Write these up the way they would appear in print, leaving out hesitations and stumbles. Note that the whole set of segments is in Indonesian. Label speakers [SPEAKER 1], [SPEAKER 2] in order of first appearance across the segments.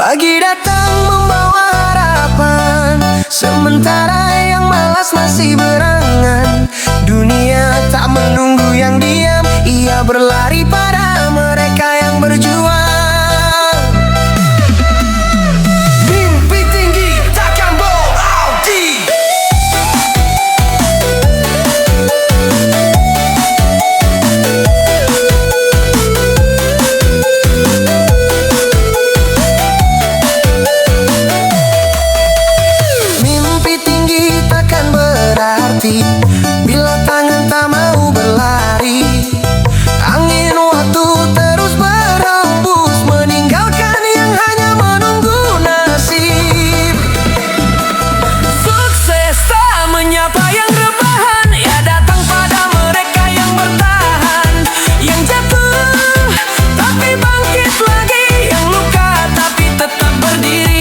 [SPEAKER 1] Pagi datang membawa harapan, sementara yang malas masih berangan. Dunia tak menunggu yang diam, ia berlari pada mereka yang berjuang. Mimpi tinggi takkan berhenti. Bila tangan tak mau berlari, angin waktu terus berhembus, meninggalkan yang hanya menunggu nasib. Sukses tak menyapa yang rebahan, ia datang pada mereka yang bertahan. Yang jatuh tapi bangkit lagi, yang luka tapi tetap berdiri.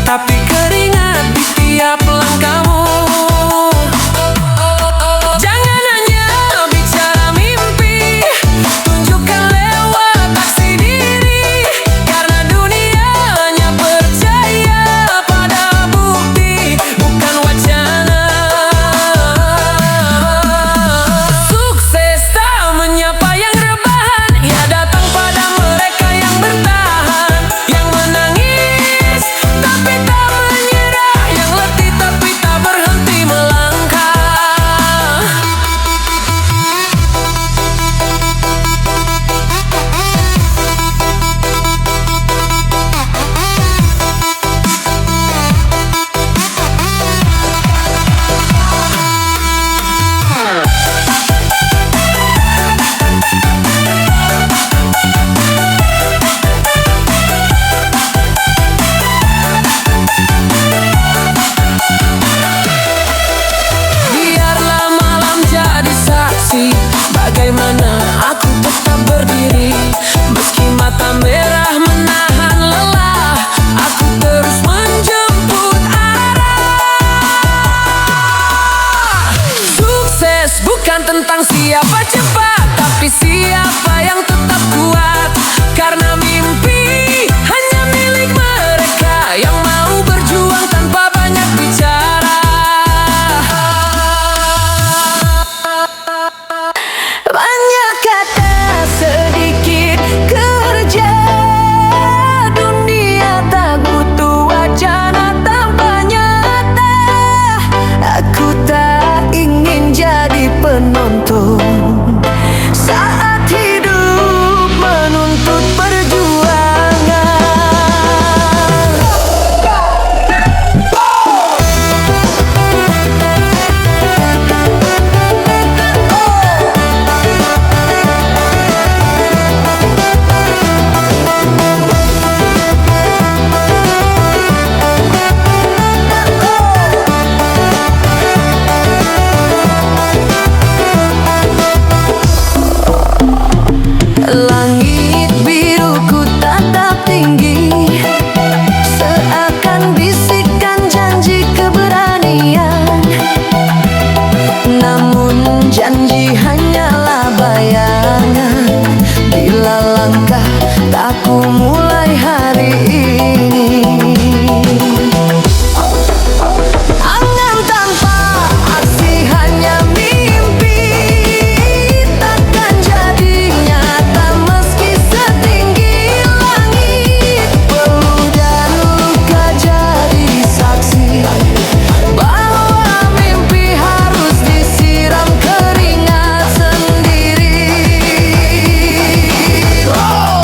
[SPEAKER 1] Tapi keringat di tiap langkahmu. Jangan hanya bicara mimpi, tunjukkan lewat aksi diri. Karena dunia hanya percaya pada bukti, bukan wacana. Sukses tak menyapa yang rebahan, ia datang pada mereka yang bertahan. Yang menangis tapi tak menyerah, yang letih tapi tak berhenti melangkah. Bagaimana aku tetap berdiri, meski mata merah menahan lelah, aku terus menjemput arah. Sukses bukan tentang siapa cepat, tapi siapa yang tetap kuat. Karena mimpi hanya milik mereka yang mau berjuang tanpa banyak bicara. Banyak kata, sedikit kerja. Dunia tak butuh wacana tanpa nyata. Aku tak ingin jadi penonton saat hidup menuntut perjuangan. Langit biruku tatap tinggi, seakan bisikan janji keberanian. Namun janji hanyalah bayangan, bila langkah tak ku mulai hari ini. Angan tanpa aksi hanya mimpi, takkan jadi nyata meski setinggi langit. Peluh dan luka jadi saksi bahwa mimpi harus disiram keringat sendiri. Oh!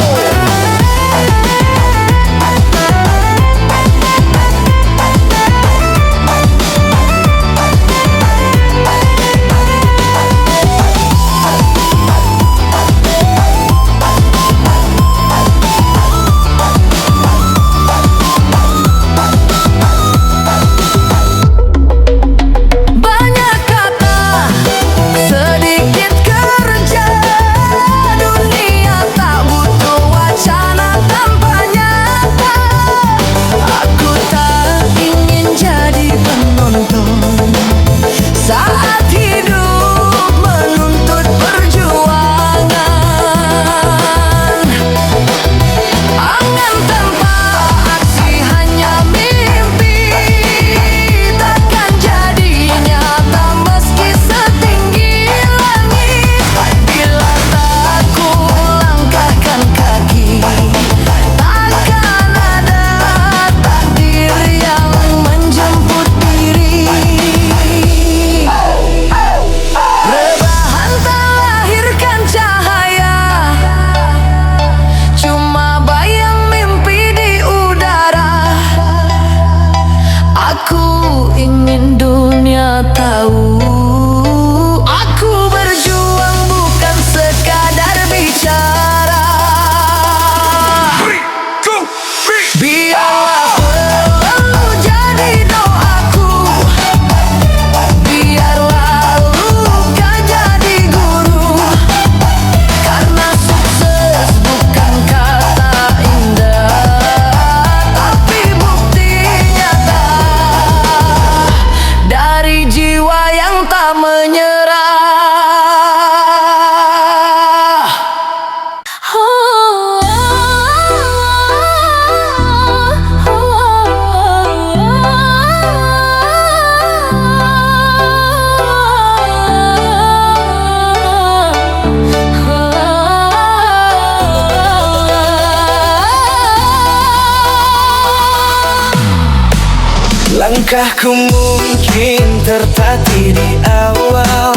[SPEAKER 2] Langkahku mungkin tertatih di awal,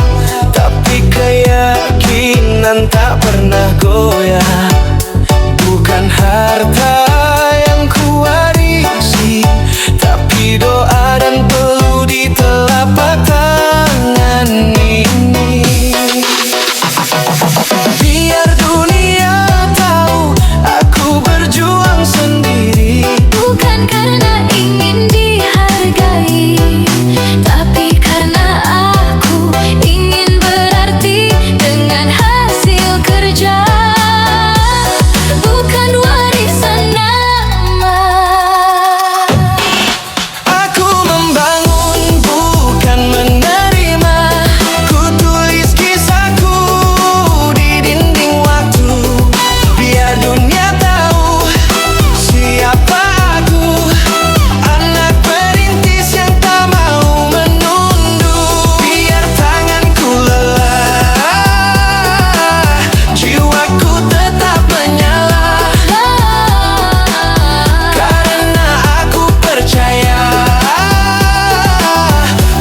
[SPEAKER 2] tapi keyakinan tak pernah goyah. Bukan harta yang kuwarisi, tapi doa dan peluh di telapak tangan ini. Biar dunia tahu aku berjuang sendiri,
[SPEAKER 3] bukan karena ingin dihargai, tapi karena aku ingin berarti dengan hasil kerja, bukan warisan nama.
[SPEAKER 2] aku membangun bukan menerima. Ku tulis kisahku di dinding waktu, biar dunia tahu siapa aku. Anak perintis yang tak mau menunduk, biar tanganku lelah, jiwaku tetap menyala. Karena aku percaya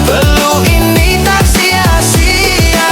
[SPEAKER 2] peluh ini tak sia-sia.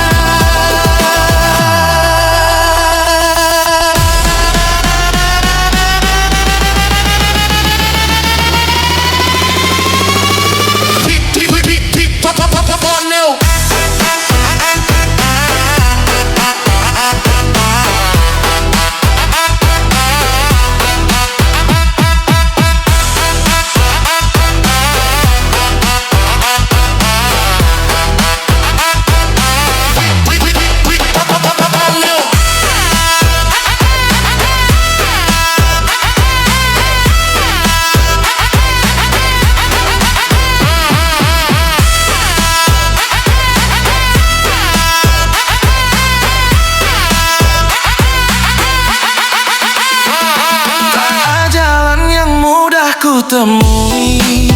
[SPEAKER 2] Tak jalan yang mudah ku temui,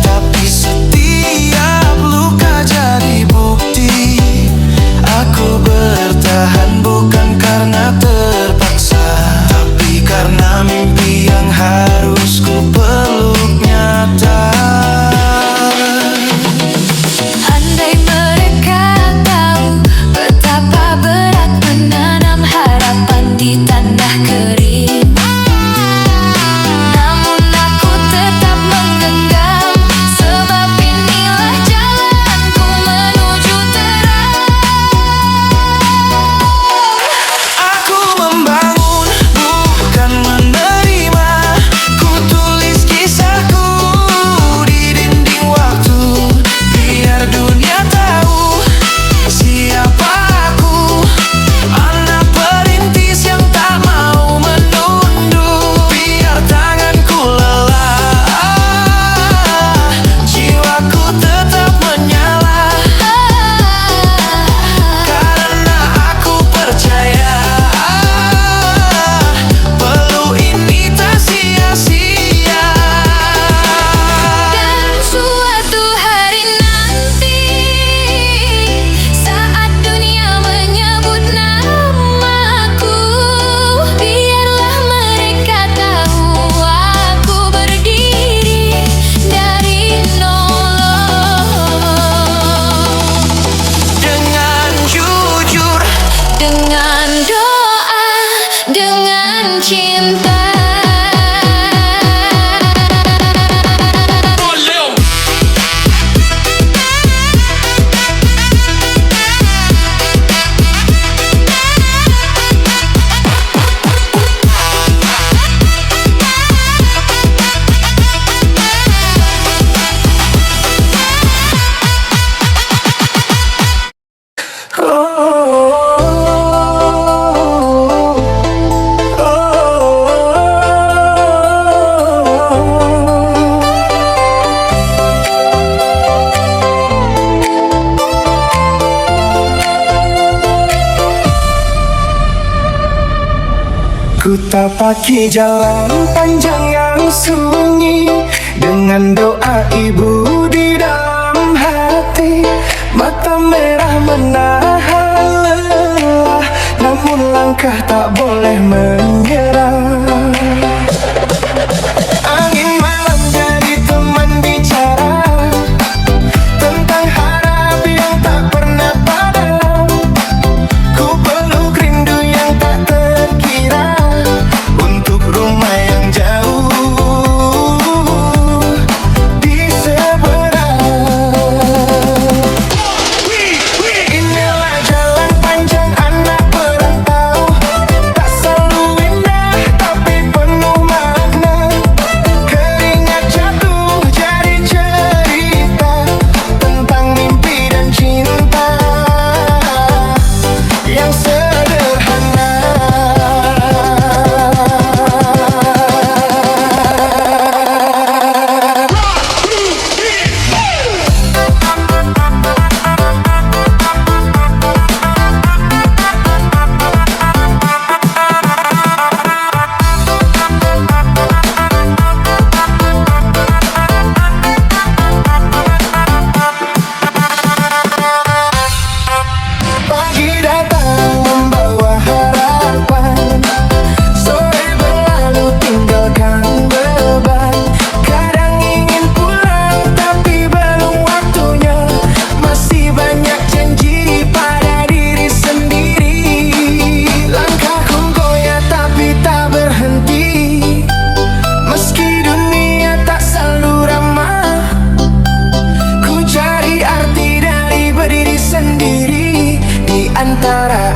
[SPEAKER 2] tapi setiap luka jadi bukti. Aku bertahan bukan karena terpaksa, tapi karena mimpi yang harus ku peluk nyata.
[SPEAKER 3] Andai mereka tahu betapa berat menanam harapan di tanah kering, namun aku tetap menggenggam, sebab inilah jalanku menuju terang.
[SPEAKER 2] Aku membangun bukan menerima. Ku tulis kisahku di dinding waktu, biar dunia tahu siapa aku. Anak perintis yang tak mau menunduk, biar tanganku lelah, jiwaku tetap menyala. Karena aku percaya peluh ini tak sia-sia.
[SPEAKER 3] Dan suatu hari nanti, saat dunia menyebut namaku, biarlah mereka tahu aku berdiri dari nol.
[SPEAKER 2] Dengan jujur,
[SPEAKER 3] Dengan doa, dengan cinta.
[SPEAKER 2] ku tapaki jalan panjang yang sunyi, dengan doa ibu di dalam hati. Mata merah menahan lelah, namun langkah tak boleh menyerah. Angin malam jadi teman bicara, antara